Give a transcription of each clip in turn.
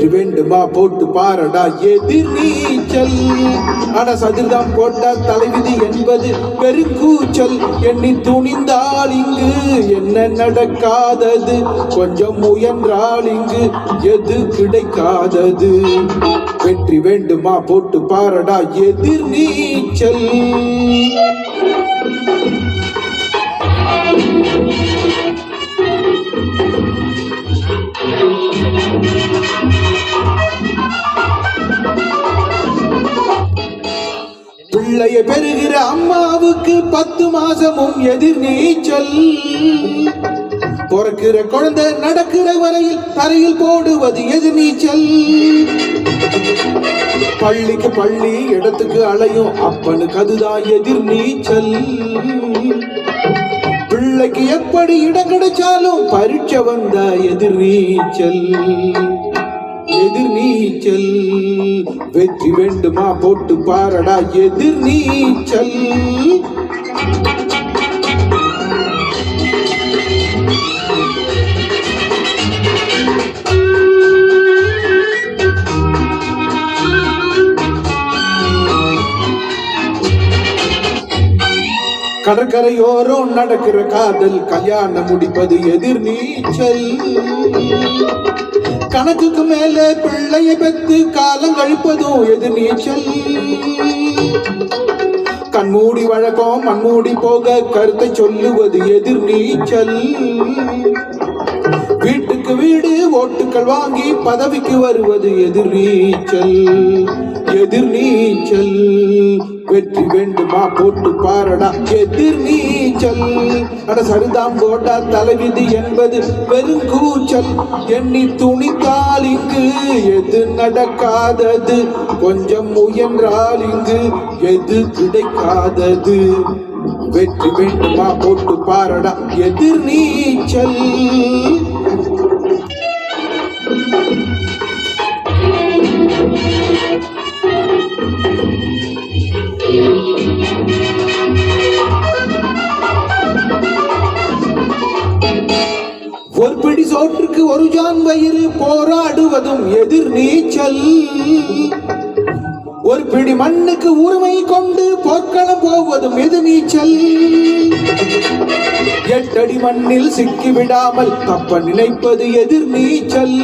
வெற்றி வேண்டுமா போட்டு பாரடா எதிர் நீச்சல். அட சதுர்தாம் போட்டால் தலைவிதி என்பது பெருங்கூச்சல். எண்ணி துணிந்தால் இங்கு என்ன நடக்காதது, கொஞ்சம் முயன்றால் இங்கு எது கிடைக்காதது. வெற்றி வேண்டுமா போட்டு பாரடா எதிர் நீச்சல். பிள்ளைய பெறுகிற அம்மாவுக்கு 10 மாசமும் எதிர் நீச்சல். பிறக்கிற குழந்தை நடக்கிற வரையில் தரையில் போடுவது எதிர் நீச்சல். பள்ளிக்கு பள்ளி இடத்துக்கு அலையும் அப்பனுக்கு அதுதான் எதிர் நீச்சல். பிள்ளைக்கு எப்படி இடம் கிடைச்சாலும் பரீட்சை வந்தா எதிர் நீச்சல். எதிர் நீச்சல். வெற்றி வேண்டுமா போட்டு பாரடா எதிர் நீச்சல். கடற்கரையோரம் நடக்கிற காதல் கல்யாணம் முடிப்பது எதிர் நீச்சல். கணக்குக்கு மேல பிள்ளைய பெற்று காலம் கழிப்பதும் எதிர் நீச்சல். கண்மூடி வழக்கம் மண்மூடி போக கருத்தை சொல்லுவது எதிர் நீச்சல். வீட்டுக்கு வீடு ஓட்டுக்கள் வாங்கி பதவிக்கு வருவது எதிர் நீச்சல். எதிர் நீச்சல். வெற்றி வேண்டுமா போட்டு பாரடா எதிர் நீச்சல். அட சரிதாம் போட்டா தலைவிதி என்பது பெருங்கூச்சல். எண்ணி துணித்தால் இங்கு எது நடக்காதது, கொஞ்சம் முயன்றால் இங்கு எது கிடைக்காதது. வெற்றி வேண்டுமா போட்டு பாரடா எதிர் நீச்சல். ஒரு பிடி சோற்றுக்கு ஒரு ஜான் வயிறு போராடுவதும் எதிர் நீச்சல். ஒரு பிடி மண்ணுக்கு உரிமை கொண்டு போர்க்களம் போவதும் எதிர் நீச்சல். 8 அடி மண்ணில் சிக்கி விடாமல் தப்ப நினைப்பது எதிர் நீச்சல்.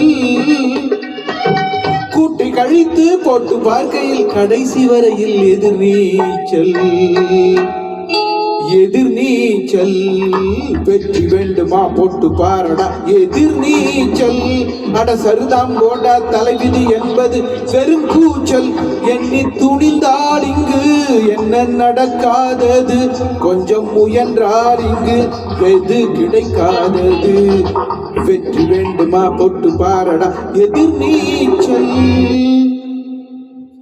கூட்டி கழித்து போட்டு பார்க்கையில் கடைசி வரையில் எதிர் நீச்சல். எதிர் நீச்சல். வெற்றி வேண்டுமா போட்டு பாரடா எதிர் நீச்சல். அட சருதாம் போண்டா தலைவிதி என்பது பெருங்கூச்சல். எண்ணி துணிந்தால் இங்கு என்ன நடக்காதது, கொஞ்சம் முயன்றால் இங்கு எது கிடைக்காதது. வெற்றி வேண்டுமா போட்டு பாரடா எதிர் நீச்சல்.